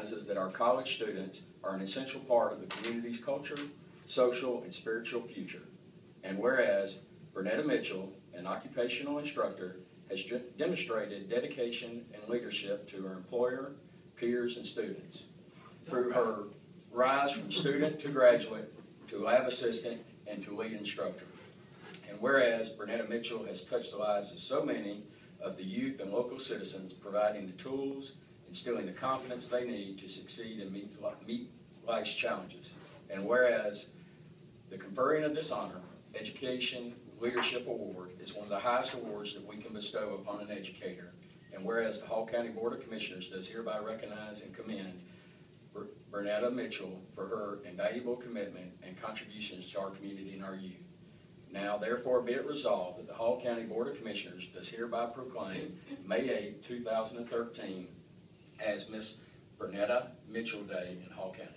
recognizes that our college students are an essential part of the community's culture, social, and spiritual future. And whereas Bernetta Mitchell, an occupational instructor, has demonstrated dedication and leadership to her employer, peers, and students. Through her rise from student to graduate, to lab assistant, and to lead instructor. And whereas Bernetta Mitchell has touched the lives of so many of the youth and local citizens, providing the tools, instilling the confidence they need to succeed and meet life's challenges. And whereas the conferring of this honor, Education Leadership Award, is one of the highest awards that we can bestow upon an educator. And whereas the Hall County Board of Commissioners does hereby recognize and commend Bernetta Mitchell for her invaluable commitment and contributions to our community and our youth. Now, therefore, be it resolved that the Hall County Board of Commissioners does hereby proclaim May 8, 2013 as Miss Bernetta Mitchell Day in Hall County.